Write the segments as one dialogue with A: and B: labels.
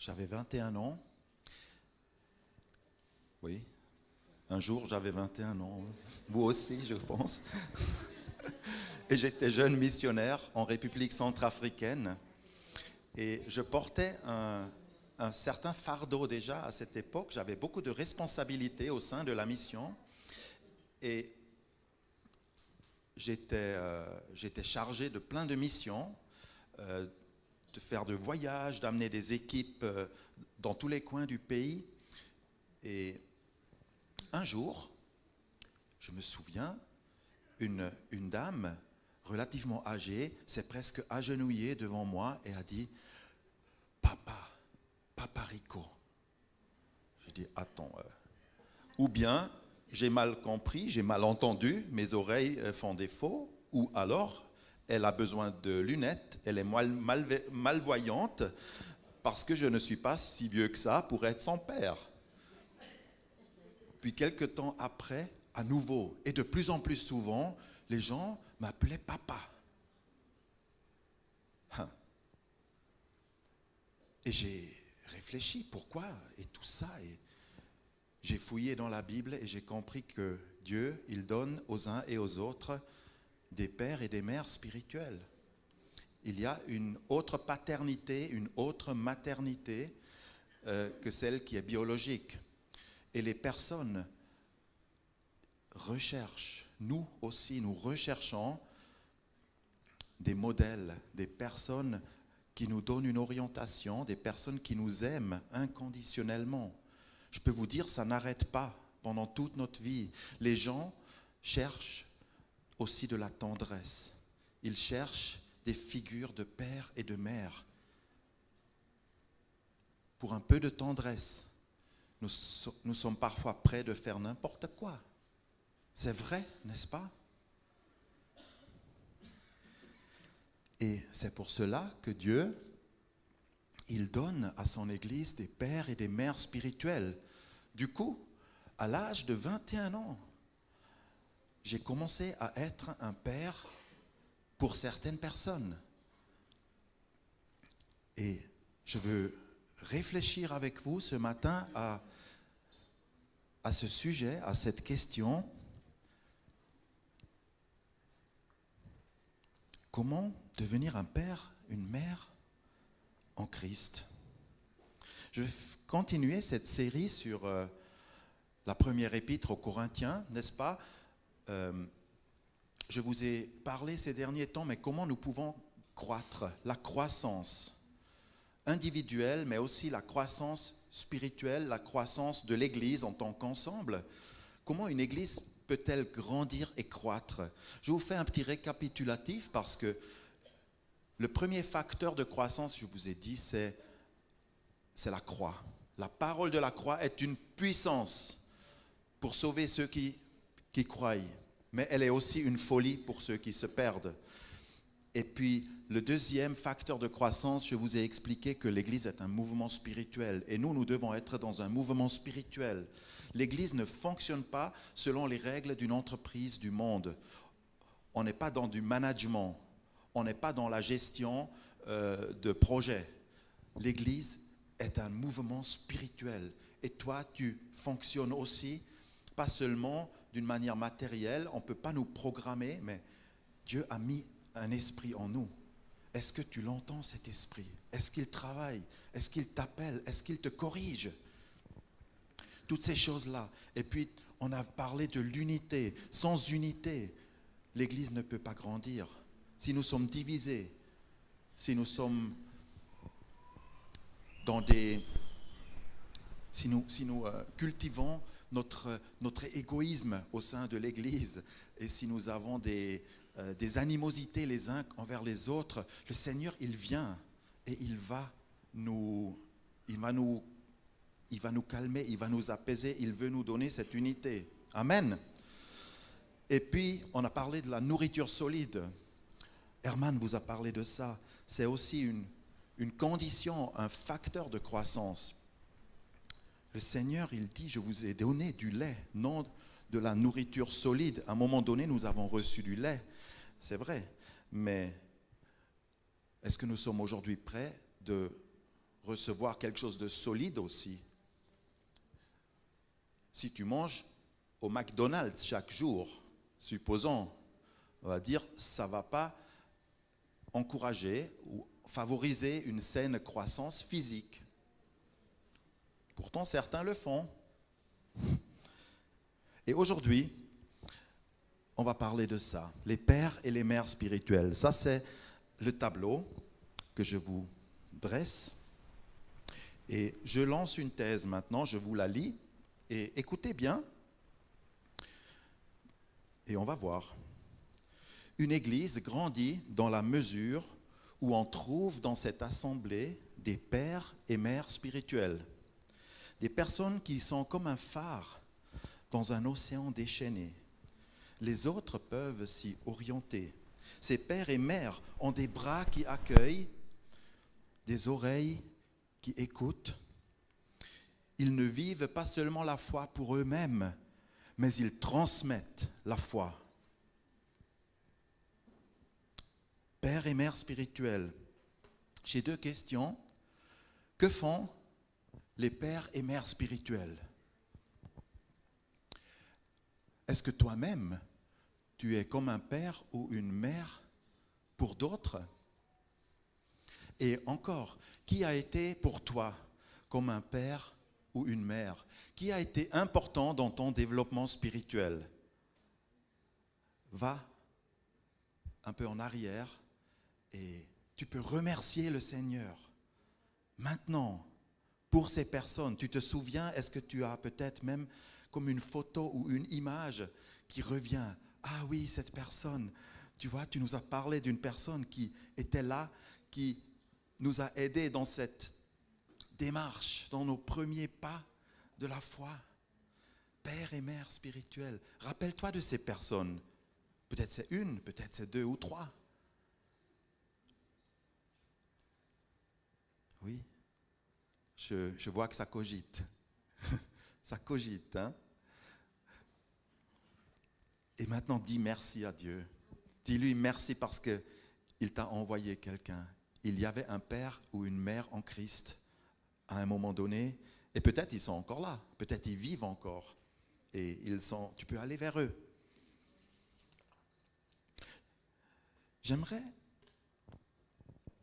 A: J'avais 21 ans. Oui, un jour j'avais 21 ans. Vous aussi, je pense. Et j'étais jeune missionnaire en République centrafricaine. Et je portais un certain fardeau déjà à cette époque. J'avais beaucoup de responsabilités au sein de la mission. Et j'étais chargé de plein de missions, de faire de voyages, d'amener des équipes dans tous les coins du pays. Et un jour, je me souviens, une dame relativement âgée s'est presque agenouillée devant moi et a dit « Papa Rico ». J'ai dit « Attends, ou bien j'ai mal compris, j'ai mal entendu, mes oreilles font défaut, ou alors elle a besoin de lunettes, elle est malvoyante parce que je ne suis pas si vieux que ça pour être son père. » Puis quelques temps après, à nouveau, et de plus en plus souvent, les gens m'appelaient papa. Et j'ai réfléchi, pourquoi et tout ça. Et j'ai fouillé dans la Bible et j'ai compris que Dieu, il donne aux uns et aux autres des pères et des mères spirituels. Il y a une autre paternité, une autre maternité que celle qui est biologique. Et les personnes recherchent, nous aussi, nous recherchons des modèles, des personnes qui nous donnent une orientation, des personnes qui nous aiment inconditionnellement. Je peux vous dire, ça n'arrête pas pendant toute notre vie. Les gens cherchent aussi de la tendresse. Ils cherchent des figures de père et de mère. Pour un peu de tendresse, nous sommes parfois prêts de faire n'importe quoi. C'est vrai, n'est-ce pas? Et c'est pour cela que Dieu, il donne à son Église des pères et des mères spirituels. Du coup, à l'âge de 21 ans, j'ai commencé à être un père pour certaines personnes. Et je veux réfléchir avec vous ce matin à ce sujet, à cette question. Comment devenir un père, une mère en Christ? Je vais continuer cette série sur la première épître aux Corinthiens, n'est-ce pas? Je vous ai parlé ces derniers temps, mais comment nous pouvons croître, la croissance individuelle, mais aussi la croissance spirituelle, la croissance de l'Église en tant qu'ensemble. Comment une Église peut-elle grandir et croître? Je vous fais un petit récapitulatif parce que le premier facteur de croissance, je vous ai dit, c'est la croix. La parole de la croix est une puissance pour sauver ceux qui croient, mais elle est aussi une folie pour ceux qui se perdent. Et puis, le deuxième facteur de croissance, je vous ai expliqué que l'Église est un mouvement spirituel. Et nous devons être dans un mouvement spirituel. L'Église ne fonctionne pas selon les règles d'une entreprise du monde. On n'est pas dans du management. On n'est pas dans la gestion de projets. L'Église est un mouvement spirituel. Et toi, tu fonctionnes aussi, pas seulement d'une manière matérielle. On ne peut pas nous programmer, mais Dieu a mis un esprit en nous. Est-ce que tu l'entends, cet esprit? Est-ce qu'il travaille? Est-ce qu'il t'appelle? Est-ce qu'il te corrige? Toutes ces choses-là. Et puis, on a parlé de l'unité. Sans unité, l'Église ne peut pas grandir. Si nous sommes divisés, si nous sommes dans des... Si nous cultivons notre égoïsme au sein de l'Église, et si nous avons des animosités les uns envers les autres, le Seigneur, il vient et il va nous calmer, il va nous apaiser, il veut nous donner cette unité. Amen. Et puis, on a parlé de la nourriture solide. Herman vous a parlé de ça. C'est aussi une condition, un facteur de croissance. Le Seigneur, il dit, je vous ai donné du lait, non de la nourriture solide. À un moment donné, nous avons reçu du lait, c'est vrai. Mais est-ce que nous sommes aujourd'hui prêts de recevoir quelque chose de solide aussi. Si tu manges au McDonald's chaque jour, supposons, on va dire, ça ne va pas encourager ou favoriser une saine croissance physique. Pourtant, certains le font. Et aujourd'hui, on va parler de ça, les pères et les mères spirituels. Ça, c'est le tableau que je vous dresse. Et je lance une thèse maintenant, je vous la lis. Et écoutez bien. Et on va voir. Une église grandit dans la mesure où on trouve dans cette assemblée des pères et mères spirituels. Des personnes qui sont comme un phare dans un océan déchaîné. Les autres peuvent s'y orienter. Ces pères et mères ont des bras qui accueillent, des oreilles qui écoutent. Ils ne vivent pas seulement la foi pour eux-mêmes, mais ils transmettent la foi. Pères et mères spirituels, j'ai 2 questions. Que font les pères et mères spirituels? Est-ce que toi-même, tu es comme un père ou une mère pour d'autres? Et encore, qui a été pour toi comme un père ou une mère? Qui a été important dans ton développement spirituel? Va un peu en arrière et tu peux remercier le Seigneur. Maintenant, pour ces personnes, tu te souviens, est-ce que tu as peut-être même comme une photo ou une image qui revient? Ah oui, cette personne, tu vois, tu nous as parlé d'une personne qui était là, qui nous a aidés dans cette démarche, dans nos premiers pas de la foi. Père et mère spirituels, rappelle-toi de ces personnes. Peut-être c'est une, peut-être c'est 2 ou 3. Oui, je vois que ça cogite. Ça cogite, hein? Et maintenant, dis merci à Dieu. Dis-lui merci parce qu'il t'a envoyé quelqu'un. Il y avait un père ou une mère en Christ à un moment donné. Et peut-être ils sont encore là. Peut-être ils vivent encore. Et tu peux aller vers eux. J'aimerais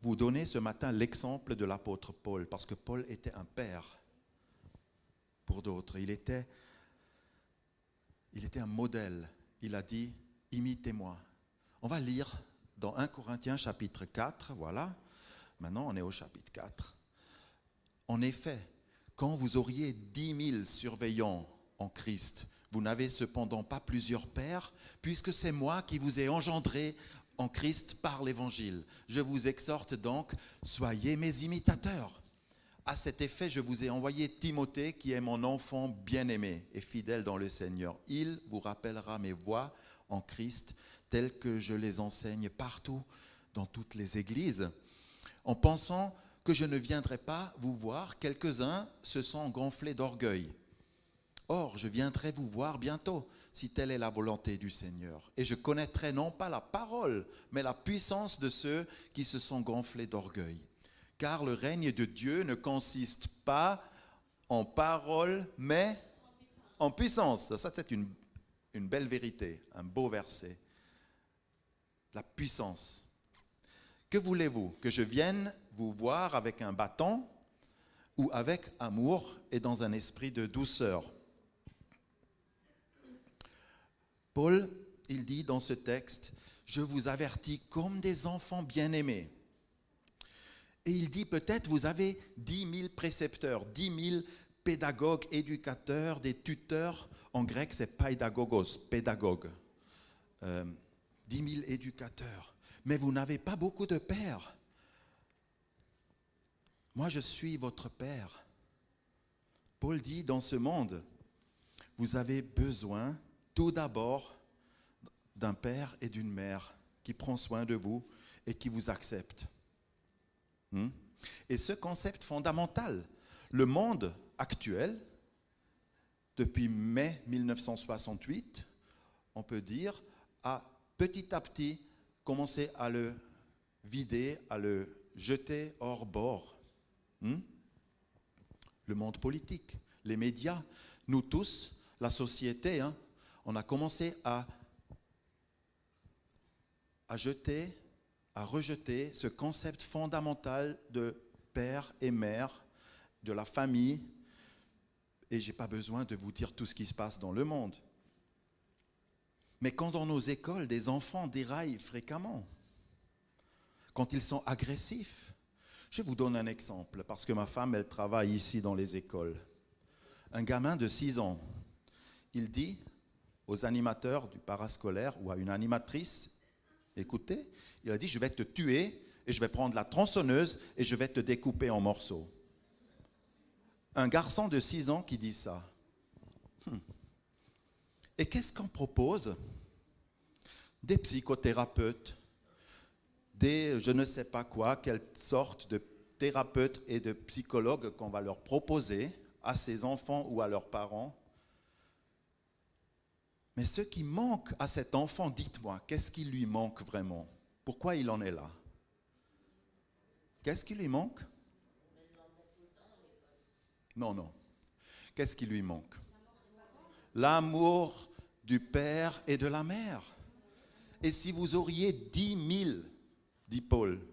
A: vous donner ce matin l'exemple de l'apôtre Paul. Parce que Paul était un père pour d'autres. Il était un modèle. Il a dit, imitez-moi. On va lire dans 1 Corinthiens chapitre 4, voilà. Maintenant, on est au chapitre 4. En effet, quand vous auriez 10 000 surveillants en Christ, vous n'avez cependant pas plusieurs pères, puisque c'est moi qui vous ai engendré en Christ par l'Évangile. Je vous exhorte donc, soyez mes imitateurs. À cet effet, je vous ai envoyé Timothée, qui est mon enfant bien-aimé et fidèle dans le Seigneur. Il vous rappellera mes voies en Christ, telles que je les enseigne partout, dans toutes les églises. En pensant que je ne viendrai pas vous voir, quelques-uns se sont gonflés d'orgueil. Or, je viendrai vous voir bientôt, si telle est la volonté du Seigneur. Et je connaîtrai non pas la parole, mais la puissance de ceux qui se sont gonflés d'orgueil. Car le règne de Dieu ne consiste pas en parole, mais en puissance. Ça, c'est une belle vérité, un beau verset. La puissance. Que voulez-vous? Que je vienne vous voir avec un bâton ou avec amour et dans un esprit de douceur? Paul, il dit dans ce texte, « Je vous avertis comme des enfants bien-aimés. » Et il dit peut-être vous avez 10 000 précepteurs, 10 000 pédagogues, éducateurs, des tuteurs. En grec, c'est paidagogos, pédagogue. 10 000 éducateurs. Mais vous n'avez pas beaucoup de pères. Moi, je suis votre père. Paul dit, dans ce monde, vous avez besoin tout d'abord d'un père et d'une mère qui prend soin de vous et qui vous accepte. Et ce concept fondamental, le monde actuel, depuis mai 1968, on peut dire, a petit à petit commencé à le vider, à le jeter hors bord. le monde politique, les médias, nous tous, la société, on a commencé à rejeter ce concept fondamental de père et mère, de la famille. Et je n'ai pas besoin de vous dire tout ce qui se passe dans le monde. Mais quand dans nos écoles, des enfants déraillent fréquemment, quand ils sont agressifs, je vous donne un exemple, parce que ma femme, elle travaille ici dans les écoles. Un gamin de 6 ans, il dit aux animateurs du parascolaire ou à une animatrice, écoutez, il a dit, je vais te tuer et je vais prendre la tronçonneuse et je vais te découper en morceaux. Un garçon de 6 ans qui dit ça. Et qu'est-ce qu'on propose? Des psychothérapeutes, des je ne sais pas quoi, quelle sorte de thérapeutes et de psychologues qu'on va leur proposer à ces enfants ou à leurs parents. Mais ce qui manque à cet enfant, dites-moi, qu'est-ce qui lui manque vraiment? Pourquoi il en est là? Qu'est-ce qui lui manque? Non. Qu'est-ce qui lui manque? L'amour du père et de la mère. Et si vous auriez 10 000, dit Paul,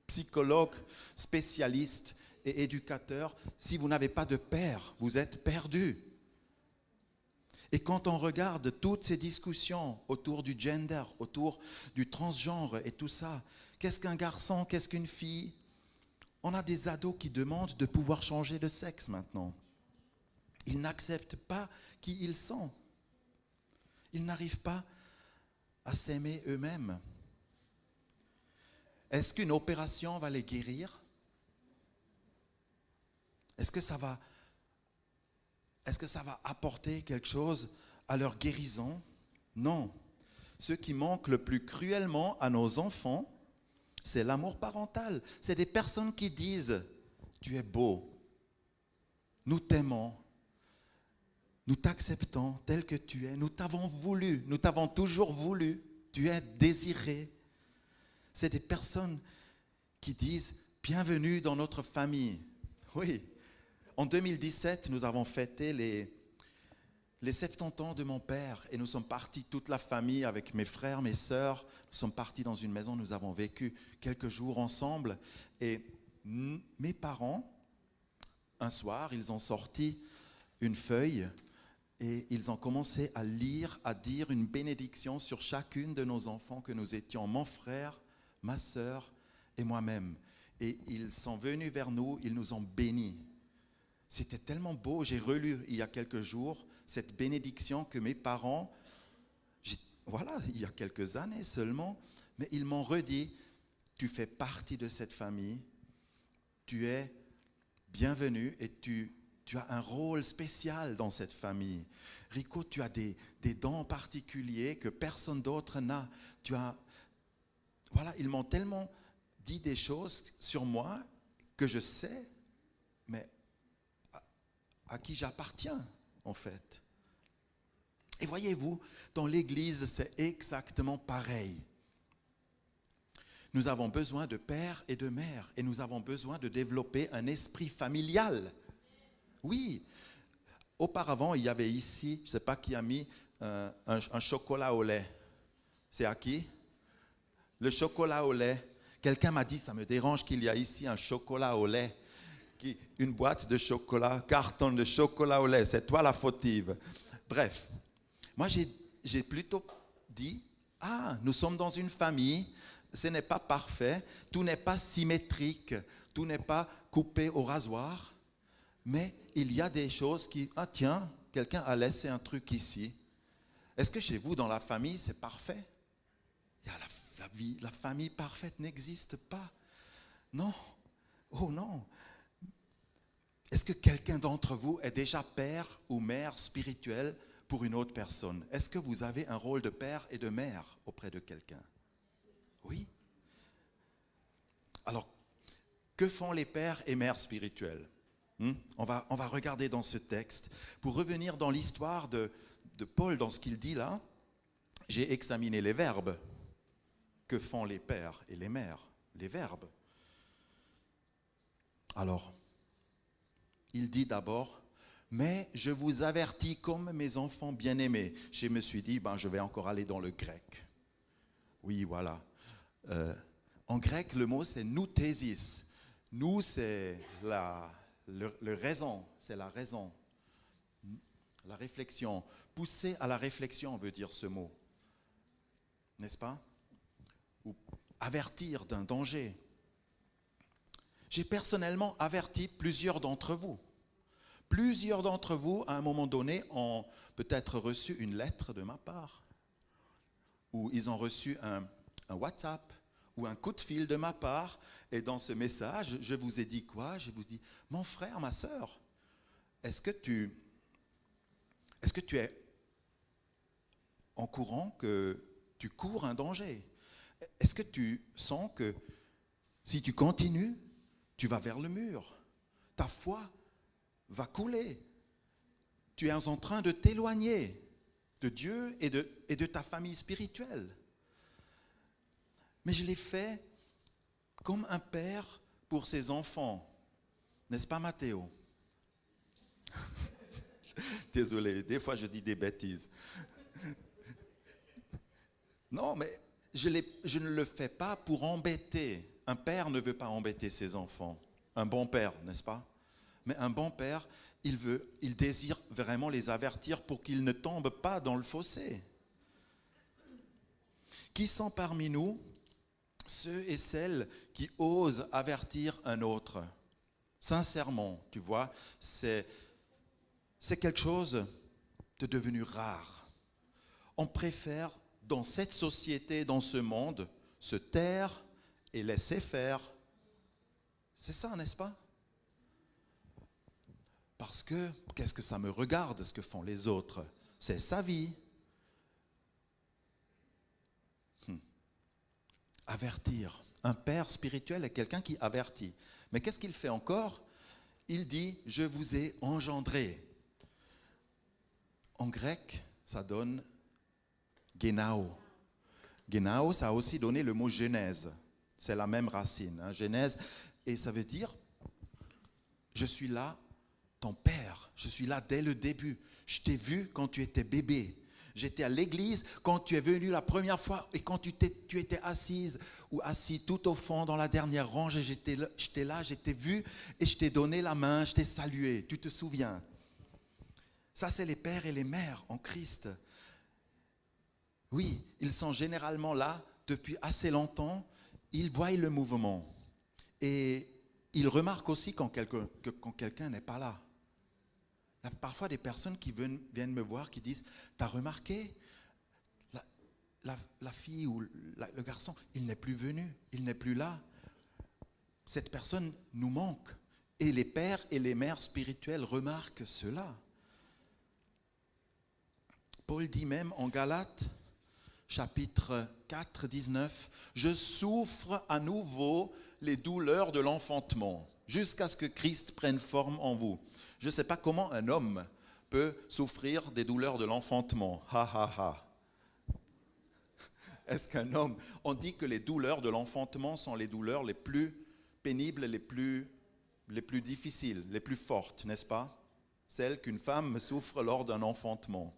A: psychologues, spécialistes et éducateurs, si vous n'avez pas de père, vous êtes perdu. Et quand on regarde toutes ces discussions autour du gender, autour du transgenre et tout ça, qu'est-ce qu'un garçon, qu'est-ce qu'une fille? On a des ados qui demandent de pouvoir changer de sexe maintenant. Ils n'acceptent pas qui ils sont. Ils n'arrivent pas à s'aimer eux-mêmes. Est-ce qu'une opération va les guérir? Est-ce que ça va apporter quelque chose à leur guérison? Non. Ce qui manque le plus cruellement à nos enfants, c'est l'amour parental. C'est des personnes qui disent « Tu es beau, nous t'aimons, nous t'acceptons tel que tu es, nous t'avons voulu, nous t'avons toujours voulu, tu es désiré. » C'est des personnes qui disent « Bienvenue dans notre famille. » Oui, en 2017, nous avons fêté les 70 ans de mon père et nous sommes partis, toute la famille, avec mes frères, mes sœurs. Nous sommes partis dans une maison, nous avons vécu quelques jours ensemble. Et mes parents, un soir, ils ont sorti une feuille et ils ont commencé à lire, à dire une bénédiction sur chacune de nos enfants que nous étions, mon frère, ma sœur et moi-même. Et ils sont venus vers nous, ils nous ont bénis. C'était tellement beau, j'ai relu il y a quelques jours cette bénédiction que mes parents, il y a quelques années seulement, mais ils m'ont redit, tu fais partie de cette famille, tu es bienvenu et tu as un rôle spécial dans cette famille. Rico, tu as des dons particuliers que personne d'autre n'a. Ils m'ont tellement dit des choses sur moi que je sais, mais à qui j'appartiens en fait. Et voyez-vous, dans l'Église, c'est exactement pareil. Nous avons besoin de père et de mère et nous avons besoin de développer un esprit familial. Oui, auparavant, il y avait ici, je ne sais pas qui a mis un chocolat au lait. C'est à qui? Le chocolat au lait. Quelqu'un m'a dit, ça me dérange qu'il y a ici un chocolat au lait. Une boîte de chocolat, carton de chocolat au lait, c'est toi la fautive. Bref, moi j'ai plutôt dit, nous sommes dans une famille, ce n'est pas parfait, tout n'est pas symétrique, tout n'est pas coupé au rasoir, mais il y a des choses qui, tiens, quelqu'un a laissé un truc ici. Est-ce que chez vous, dans la famille, c'est parfait? La famille parfaite n'existe pas. Non, oh non. Est-ce que quelqu'un d'entre vous est déjà père ou mère spirituelle pour une autre personne? Est-ce que vous avez un rôle de père et de mère auprès de quelqu'un? Oui. Alors, que font les pères et mères spirituels? On va regarder dans ce texte. Pour revenir dans l'histoire de Paul, dans ce qu'il dit là, j'ai examiné les verbes. Que font les pères et les mères? Les verbes. Alors, il dit d'abord, mais je vous avertis comme mes enfants bien-aimés. Je me suis dit, je vais encore aller dans le grec. Oui, voilà. En grec, le mot c'est noutésis. Nous, c'est le raison, c'est la raison. La réflexion. Pousser à la réflexion veut dire ce mot. N'est-ce pas? Ou avertir d'un danger. J'ai personnellement averti plusieurs d'entre vous. Plusieurs d'entre vous, à un moment donné, ont peut-être reçu une lettre de ma part, ou ils ont reçu un WhatsApp, ou un coup de fil de ma part, et dans ce message, je vous ai dit quoi? Je vous dis, mon frère, ma sœur, est-ce que tu es en courant que tu cours un danger? Est-ce que tu sens que si tu continues, tu vas vers le mur? Ta foi va couler. Tu es en train de t'éloigner de Dieu et de ta famille spirituelle. Mais je l'ai fait comme un père pour ses enfants. N'est-ce pas, Mathéo? Désolé, des fois je dis des bêtises. Non, mais je ne le fais pas pour embêter. Un père ne veut pas embêter ses enfants. Un bon père, n'est-ce pas? Mais un bon père, il désire vraiment les avertir pour qu'ils ne tombent pas dans le fossé. Qui sont parmi nous ceux et celles qui osent avertir un autre? Sincèrement, tu vois, c'est quelque chose de devenu rare. On préfère, dans cette société, dans ce monde, se taire et laisser faire. C'est ça, n'est-ce pas? Parce que, qu'est-ce que ça me regarde, ce que font les autres? C'est sa vie. Avertir. Un père spirituel est quelqu'un qui avertit. Mais qu'est-ce qu'il fait encore? Il dit, je vous ai engendré. En grec, ça donne genao. Genao, ça a aussi donné le mot genèse. C'est la même racine, genèse. Et ça veut dire, je suis là, ton père. Je suis là dès le début. Je t'ai vu quand tu étais bébé. J'étais à l'église quand tu es venu la première fois et quand tu étais assise ou assis tout au fond dans la dernière rangée. J'étais là, je t'ai vu et je t'ai donné la main, je t'ai salué. Tu te souviens? Ça, c'est les pères et les mères en Christ. Oui, ils sont généralement là depuis assez longtemps. Ils voient le mouvement et ils remarquent aussi quand quelqu'un n'est pas là. Il y a parfois des personnes qui viennent me voir qui disent, t'as remarqué, la fille ou le garçon, il n'est plus venu, il n'est plus là. Cette personne nous manque. Et les pères et les mères spirituelles remarquent cela. Paul dit même en Galates, chapitre 4, 19, « Je souffre à nouveau les douleurs de l'enfantement, jusqu'à ce que Christ prenne forme en vous. » Je ne sais pas comment un homme peut souffrir des douleurs de l'enfantement. Ha ha ha. Est-ce qu'un homme... On dit que les douleurs de l'enfantement sont les douleurs les plus pénibles, les plus difficiles, les plus fortes, n'est-ce pas? Celles qu'une femme souffre lors d'un enfantement.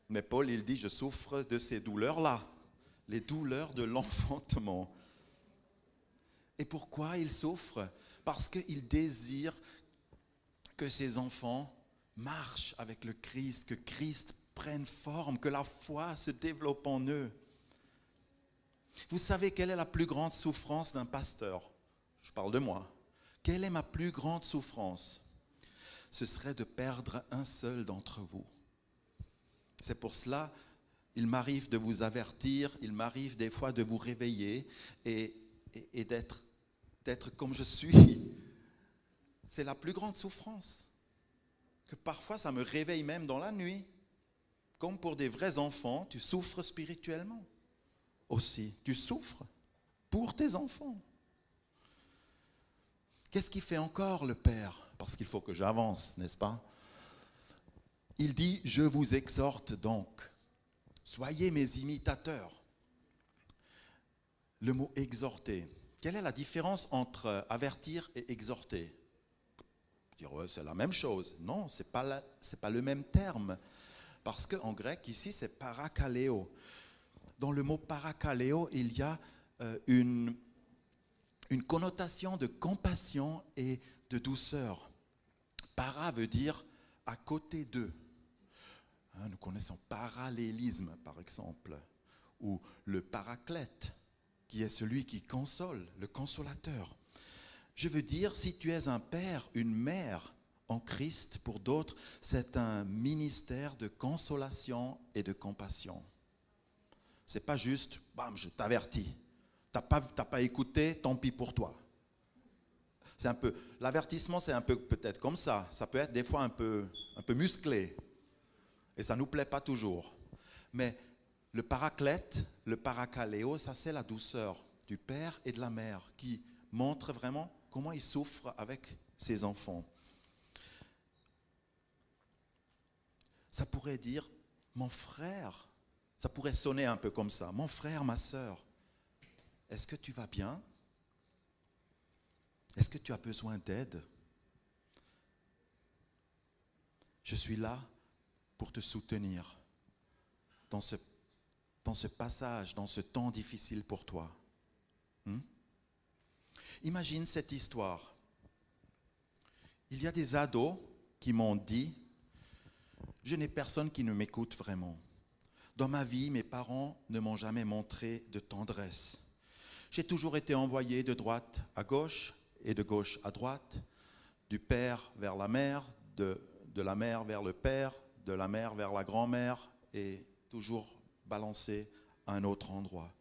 A: Mais Paul, il dit, je souffre de ces douleurs-là, les douleurs de l'enfantement. Et pourquoi il souffre? Parce qu'il désire que ses enfants marchent avec le Christ, que Christ prenne forme, que la foi se développe en eux. Vous savez quelle est la plus grande souffrance d'un pasteur? Je parle de moi. Quelle est ma plus grande souffrance? Ce serait de perdre un seul d'entre vous. C'est pour cela, il m'arrive de vous avertir, il m'arrive des fois de vous réveiller et d'être comme je suis. C'est la plus grande souffrance. Que parfois, ça me réveille même dans la nuit. Comme pour des vrais enfants, tu souffres spirituellement aussi. Tu souffres pour tes enfants. Qu'est-ce qui fait encore le Père? Parce qu'il faut que j'avance, n'est-ce pas? Il dit, je vous exhorte donc, soyez mes imitateurs. Le mot exhorter. Quelle est la différence entre avertir et exhorter? Dire, ouais, c'est la même chose. Non, c'est pas le même terme. Parce qu'en grec, ici, c'est parakaleo. Dans le mot parakaleo, il y a une connotation de compassion et de douceur. Para veut dire à côté d'eux. Nous connaissons parallélisme, par exemple, ou le paraclète, qui est celui qui console, le consolateur. Je veux dire, si tu es un père, une mère en Christ, pour d'autres, c'est un ministère de consolation et de compassion. Ce n'est pas juste, bam, je t'avertis. Tu n'as pas écouté, tant pis pour toi. C'est un peu, l'avertissement, c'est un peu peut-être comme ça. Ça peut être des fois un peu musclé. Et ça ne nous plaît pas toujours. Mais le paraclète, le paracaléo, ça c'est la douceur du père et de la mère qui montre vraiment comment il souffre avec ses enfants. Ça pourrait dire, mon frère, ça pourrait sonner un peu comme ça, mon frère, ma sœur, est-ce que tu vas bien? Est-ce que tu as besoin d'aide? Je suis là pour te soutenir dans ce passage, dans ce temps difficile pour toi. Imagine cette histoire. Il y a des ados qui m'ont dit, je n'ai personne qui ne m'écoute vraiment. Dans ma vie, mes parents ne m'ont jamais montré de tendresse. J'ai toujours été envoyé de droite à gauche et de gauche à droite, du père vers la mère, de la mère vers le père, de la mère vers la grand-mère et toujours balancé à un autre endroit.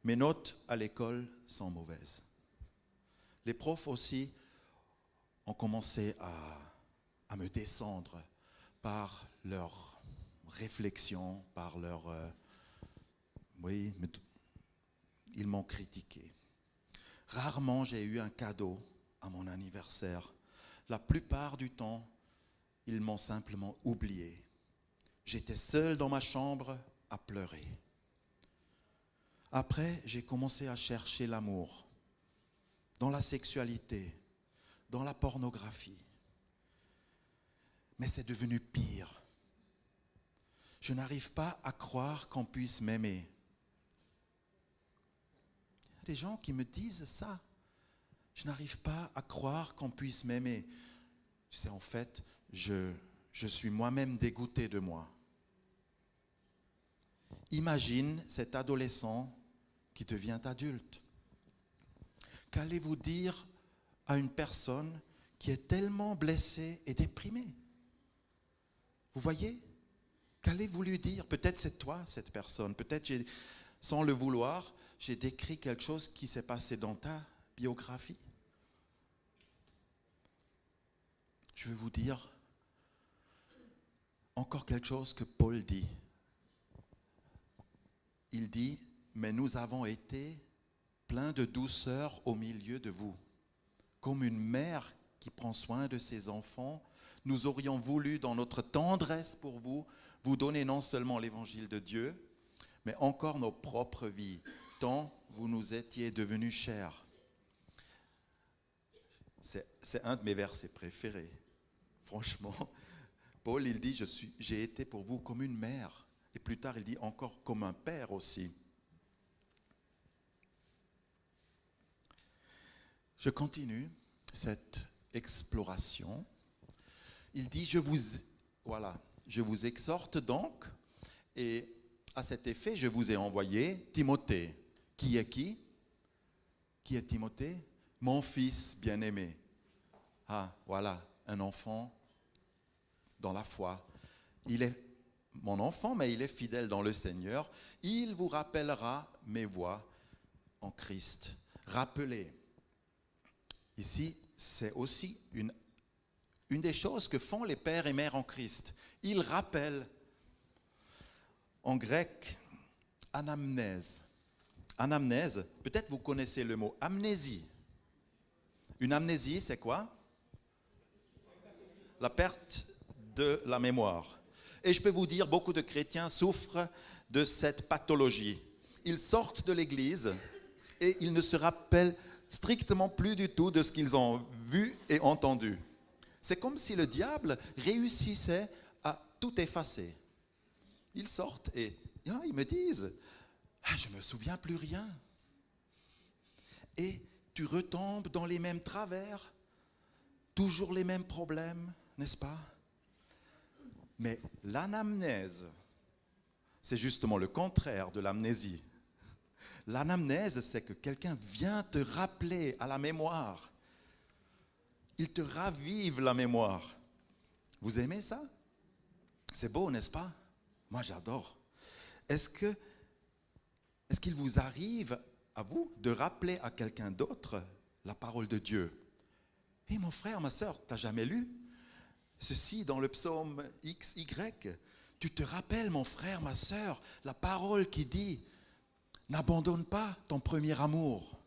A: Mes notes à l'école sont mauvaises. Les profs aussi ont commencé à me descendre par leurs réflexions, par leur... oui, ils m'ont critiqué. Rarement j'ai eu un cadeau à mon anniversaire. La plupart du temps, ils m'ont simplement oublié. J'étais seul dans ma chambre à pleurer. Après, j'ai commencé à chercher l'amour dans la sexualité, dans la pornographie. Mais c'est devenu pire. Je n'arrive pas à croire qu'on puisse m'aimer. Il y a des gens qui me disent ça. Je n'arrive pas à croire qu'on puisse m'aimer. Tu sais, en fait, je suis moi-même dégoûté de moi. Imagine cet adolescent qui devient adulte. Qu'allez-vous dire à une personne qui est tellement blessée et déprimée? Vous voyez? Qu'allez-vous lui dire? Peut-être c'est toi, cette personne. Peut-être, sans le vouloir, j'ai décrit quelque chose qui s'est passé dans ta biographie. Je vais vous dire encore quelque chose que Paul dit. Il dit, mais nous avons été pleins de douceur au milieu de vous. Comme une mère qui prend soin de ses enfants, nous aurions voulu, dans notre tendresse pour vous, vous donner non seulement l'évangile de Dieu, mais encore nos propres vies, tant vous nous étiez devenus chers. C'est un de mes versets préférés. Franchement, Paul, il dit, j'ai été pour vous comme une mère. Et plus tard, il dit encore comme un père aussi. Je continue cette exploration. Il dit, je vous exhorte donc, et à cet effet, je vous ai envoyé Timothée. Qui est qui? Qui est Timothée? Mon fils bien-aimé. Ah, voilà, un enfant dans la foi. Il est mon enfant, mais il est fidèle dans le Seigneur. Il vous rappellera mes voies en Christ. Rappelez. Ici, c'est aussi une des choses que font les pères et mères en Christ. Ils rappellent. En grec, anamnèse. Anamnèse, peut-être vous connaissez le mot amnésie. Une amnésie, c'est quoi? La perte de la mémoire. Et je peux vous dire, beaucoup de chrétiens souffrent de cette pathologie. Ils sortent de l'église et ils ne se rappellent strictement plus du tout de ce qu'ils ont vu et entendu. C'est comme si le diable réussissait à tout effacer. Ils sortent et ils me disent, je ne me souviens plus rien. Et tu retombes dans les mêmes travers, toujours les mêmes problèmes, n'est-ce pas? Mais l'anamnèse, c'est justement le contraire de l'amnésie. L'anamnèse, c'est que quelqu'un vient te rappeler à la mémoire. Il te ravive la mémoire. Vous aimez ça? C'est beau, n'est-ce pas? Moi, j'adore. Est-ce qu'il vous arrive, à vous, de rappeler à quelqu'un d'autre la parole de Dieu? Hé, mon frère, ma sœur, t'as jamais lu ceci dans le psaume XY? Tu te rappelles, mon frère, ma sœur, la parole qui dit « N'abandonne pas ton premier amour ».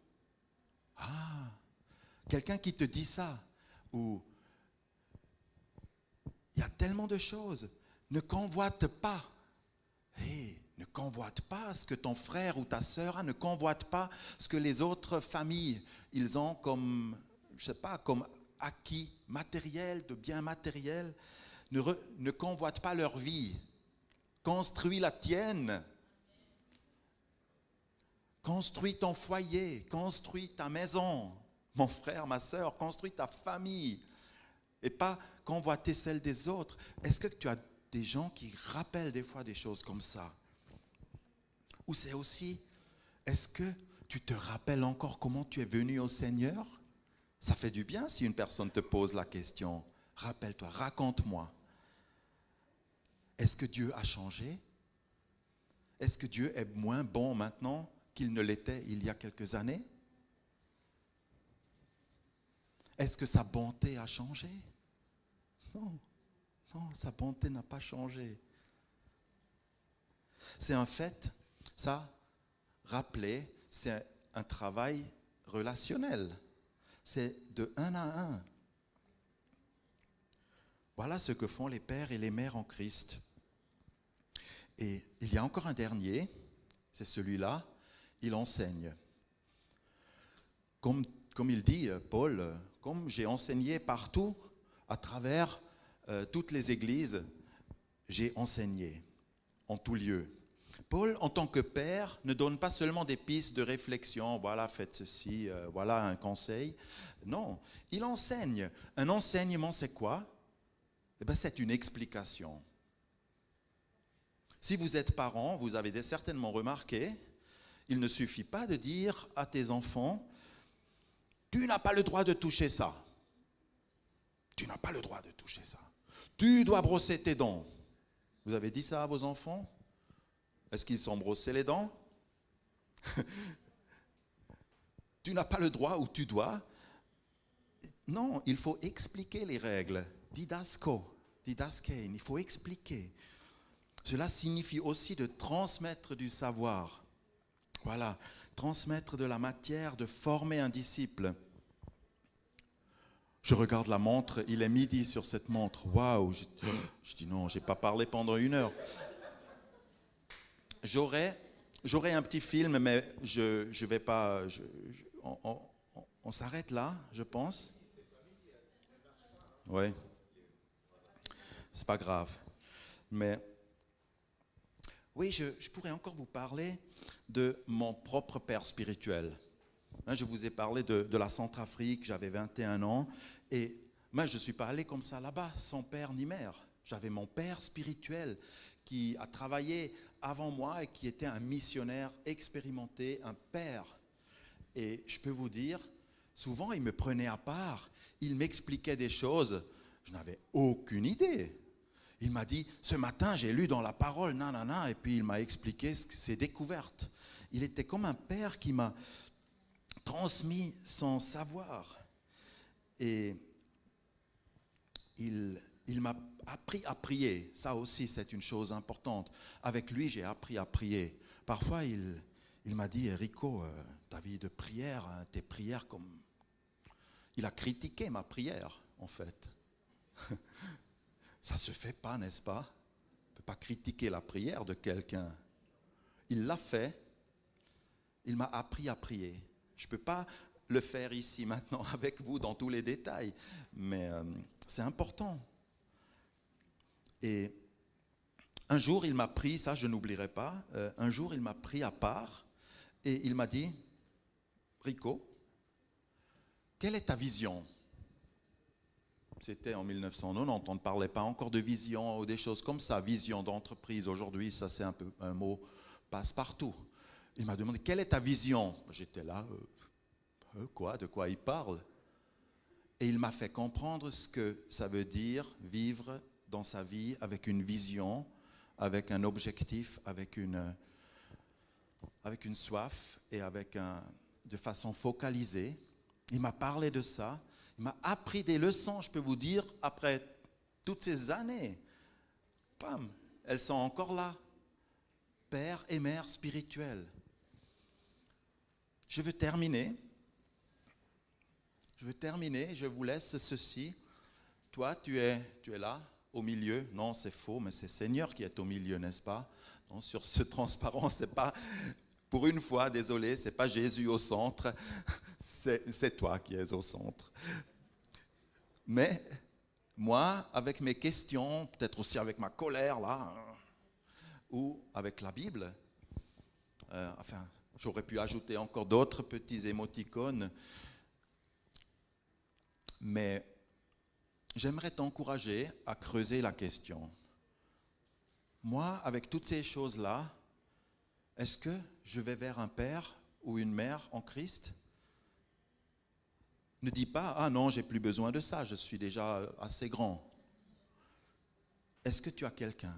A: Ah, quelqu'un qui te dit ça, ou il y a tellement de choses. Ne convoite pas. Ne convoite pas ce que ton frère ou ta sœur a. Ne convoite pas ce que les autres familles, ils ont comme, je sais pas, comme acquis matériel, de biens matériels. Ne convoite pas leur vie. Construis la tienne. Construis ton foyer. Construis ta maison. Mon frère, ma sœur, construis ta famille. Et pas convoiter celle des autres. Est-ce que tu as des gens qui rappellent des fois des choses comme ça? Ou c'est aussi, est-ce que tu te rappelles encore comment tu es venu au Seigneur? Ça fait du bien si une personne te pose la question. Rappelle-toi, raconte-moi. Est-ce que Dieu a changé? Est-ce que Dieu est moins bon maintenant qu'il ne l'était il y a quelques années? Est-ce que sa bonté a changé? Non, non, sa bonté n'a pas changé. C'est un fait, ça, rappeler, c'est un travail relationnel. C'est de un à un. Voilà ce que font les pères et les mères en Christ. Et il y a encore un dernier, c'est celui-là, il enseigne. Comme il dit, Paul, comme j'ai enseigné partout, à travers toutes les églises, j'ai enseigné en tout lieu. Paul, en tant que père, ne donne pas seulement des pistes de réflexion, voilà, faites ceci, voilà un conseil. Non, il enseigne. Un enseignement, c'est quoi? Eh bien, c'est une explication. Si vous êtes parent, vous avez certainement remarqué, il ne suffit pas de dire à tes enfants, tu n'as pas le droit de toucher ça. Tu n'as pas le droit de toucher ça. Tu dois brosser tes dents. Vous avez dit ça à vos enfants? Est-ce qu'ils sont brossés les dents? Tu n'as pas le droit ou tu dois? Non, il faut expliquer les règles. Didaskein, il faut expliquer. Cela signifie aussi de transmettre du savoir. Voilà, transmettre de la matière, de former un disciple. Je regarde la montre, il est midi sur cette montre. Waouh, je dis non, je n'ai pas parlé pendant 1 heure. J'aurais un petit film, mais je vais pas. On s'arrête là, je pense. Oui. C'est pas grave. Mais oui, je pourrais encore vous parler de mon propre père spirituel. Je vous ai parlé de la Centrafrique, j'avais 21 ans. Et moi, je ne suis pas allé comme ça là-bas, sans père ni mère. J'avais mon père spirituel qui a travaillé avant moi et qui était un missionnaire expérimenté, un père. Et je peux vous dire, souvent, il me prenait à part, il m'expliquait des choses, je n'avais aucune idée. Il m'a dit, ce matin, j'ai lu dans la parole, nanana, et puis il m'a expliqué ses découvertes. Il était comme un père qui m'a transmis son savoir. Et il m'a appris à prier. Ça aussi, c'est une chose importante. Avec lui, j'ai appris à prier. Parfois, il m'a dit, Rico, ta vie de prière, hein, tes prières comme... Il a critiqué ma prière, en fait. Ça ne se fait pas, n'est-ce pas? On ne peut pas critiquer la prière de quelqu'un. Il l'a fait. Il m'a appris à prier. Je ne peux pas le faire ici maintenant avec vous dans tous les détails, mais c'est important. Et un jour, il m'a pris, ça je n'oublierai pas, un jour il m'a pris à part et il m'a dit, Rico, quelle est ta vision? C'était en 1990, on ne parlait pas encore de vision ou des choses comme ça, vision d'entreprise. Aujourd'hui, ça c'est un peu un mot passe-partout. Il m'a demandé, quelle est ta vision? J'étais là, quoi? De quoi il parle? Et il m'a fait comprendre ce que ça veut dire vivre dans sa vie avec une vision, avec un objectif, avec une soif et de façon focalisée. Il m'a parlé de ça. Il m'a appris des leçons, je peux vous dire, après toutes ces années. Bam, elles sont encore là. Père et mère spirituels. Je veux terminer. Je vous laisse ceci. Toi, tu es là, au milieu. Non, c'est faux, mais c'est Seigneur qui est au milieu, n'est-ce pas? Non, sur ce transparent, c'est pas, pour une fois, désolé, c'est pas Jésus au centre, c'est toi qui es au centre. Mais moi, avec mes questions, peut-être aussi avec ma colère, là, ou avec la Bible, j'aurais pu ajouter encore d'autres petits émoticônes, mais j'aimerais t'encourager à creuser la question. Moi, avec toutes ces choses-là, est-ce que je vais vers un père ou une mère en Christ? Ne dis pas, ah non, j'ai plus besoin de ça, je suis déjà assez grand. Est-ce que tu as quelqu'un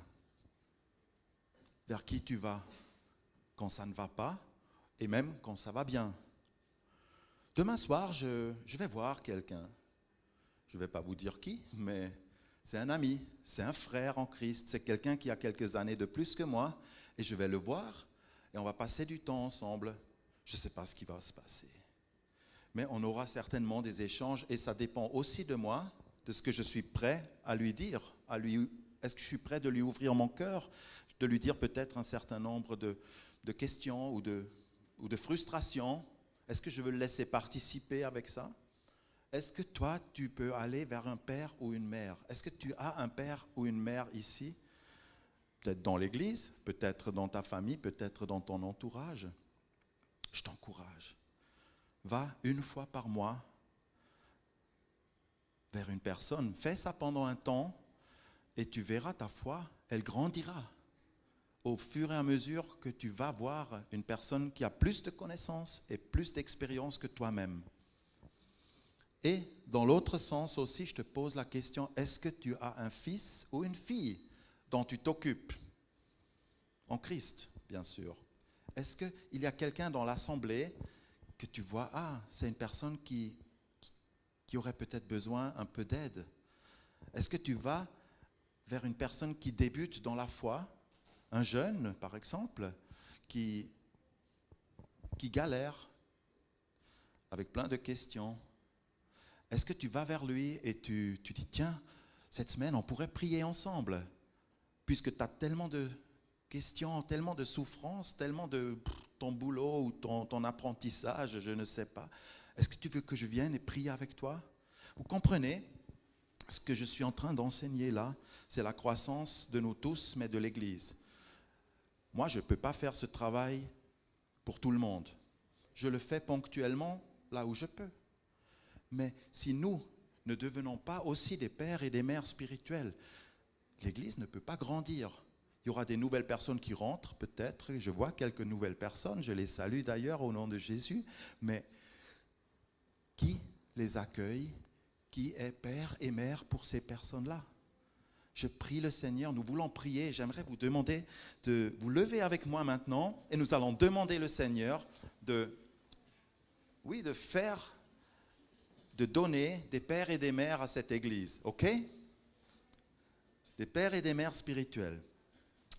A: vers qui tu vas quand ça ne va pas et même quand ça va bien? Demain soir, je vais voir quelqu'un. Je ne vais pas vous dire qui, mais c'est un ami, c'est un frère en Christ, c'est quelqu'un qui a quelques années de plus que moi, et je vais le voir, et on va passer du temps ensemble. Je ne sais pas ce qui va se passer, mais on aura certainement des échanges, et ça dépend aussi de moi, de ce que je suis prêt à lui dire. Est-ce que je suis prêt de lui ouvrir mon cœur, de lui dire peut-être un certain nombre de questions ou de frustrations? Est-ce que je veux le laisser participer avec ça? Est-ce que toi, tu peux aller vers un père ou une mère? Est-ce que tu as un père ou une mère ici? Peut-être dans l'église, peut-être dans ta famille, peut-être dans ton entourage. Je t'encourage. Va une fois par mois vers une personne. Fais ça pendant un temps et tu verras ta foi, elle grandira. Au fur et à mesure que tu vas voir une personne qui a plus de connaissances et plus d'expérience que toi-même. Et dans l'autre sens aussi, je te pose la question, est-ce que tu as un fils ou une fille dont tu t'occupes? En Christ, bien sûr. Est-ce qu'il y a quelqu'un dans l'assemblée que tu vois, c'est une personne qui aurait peut-être besoin un peu d'aide? Est-ce que tu vas vers une personne qui débute dans la foi, un jeune par exemple, qui galère avec plein de questions? Est-ce que tu vas vers lui et tu dis, tiens, cette semaine, on pourrait prier ensemble, puisque tu as tellement de questions, tellement de souffrances, tellement de ton boulot ou ton apprentissage, je ne sais pas. Est-ce que tu veux que je vienne et prier avec toi? Vous comprenez, ce que je suis en train d'enseigner là, c'est la croissance de nous tous, mais de l'Église. Moi, je ne peux pas faire ce travail pour tout le monde. Je le fais ponctuellement là où je peux. Mais si nous ne devenons pas aussi des pères et des mères spirituels, l'Église ne peut pas grandir. Il y aura des nouvelles personnes qui rentrent, peut-être. Je vois quelques nouvelles personnes, je les salue d'ailleurs au nom de Jésus. Mais qui les accueille? Qui est père et mère pour ces personnes-là? Je prie le Seigneur, nous voulons prier. J'aimerais vous demander de vous lever avec moi maintenant et nous allons demander le Seigneur de donner des pères et des mères à cette église, ok? Des pères et des mères spirituels.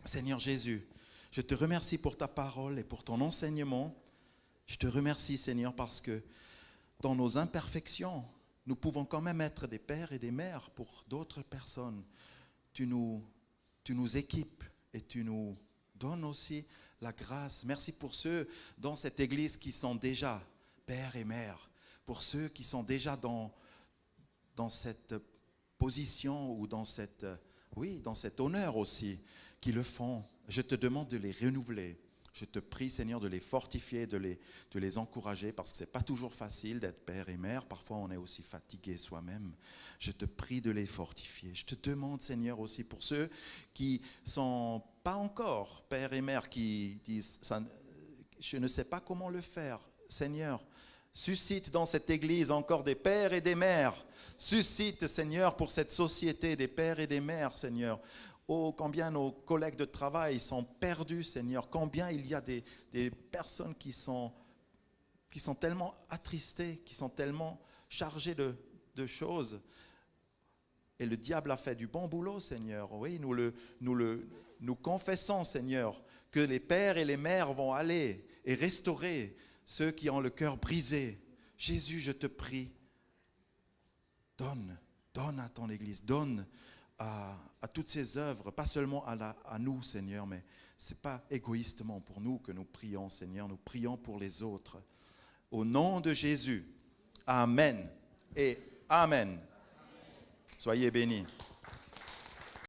A: Seigneur Jésus, je te remercie pour ta parole et pour ton enseignement. Je te remercie, Seigneur, parce que dans nos imperfections, nous pouvons quand même être des pères et des mères pour d'autres personnes. Tu nous équipes et tu nous donnes aussi la grâce. Merci pour ceux dans cette église qui sont déjà pères et mères. pour ceux qui sont déjà dans cette position ou dans cet honneur aussi, qui le font. Je te demande de les renouveler. Je te prie, Seigneur, de les fortifier, de les encourager, parce que ce n'est pas toujours facile d'être père et mère. Parfois, on est aussi fatigué soi-même. Je te prie de les fortifier. Je te demande, Seigneur, aussi pour ceux qui ne sont pas encore père et mère, qui disent, je ne sais pas comment le faire. Seigneur, suscite dans cette église encore des pères et des mères. Suscite, Seigneur, pour cette société des pères et des mères, Seigneur. Oh, combien nos collègues de travail sont perdus, Seigneur. Combien il y a des personnes qui sont tellement attristées, qui sont tellement chargées de choses. Et le diable a fait du bon boulot, Seigneur. Oui, nous confessons, Seigneur, que les pères et les mères vont aller et restaurer ceux qui ont le cœur brisé. Jésus, je te prie, donne à ton Église, donne à toutes ces œuvres, pas seulement à nous, Seigneur, mais ce n'est pas égoïstement pour nous que nous prions, Seigneur, nous prions pour les autres. Au nom de Jésus, Amen et Amen. Soyez bénis.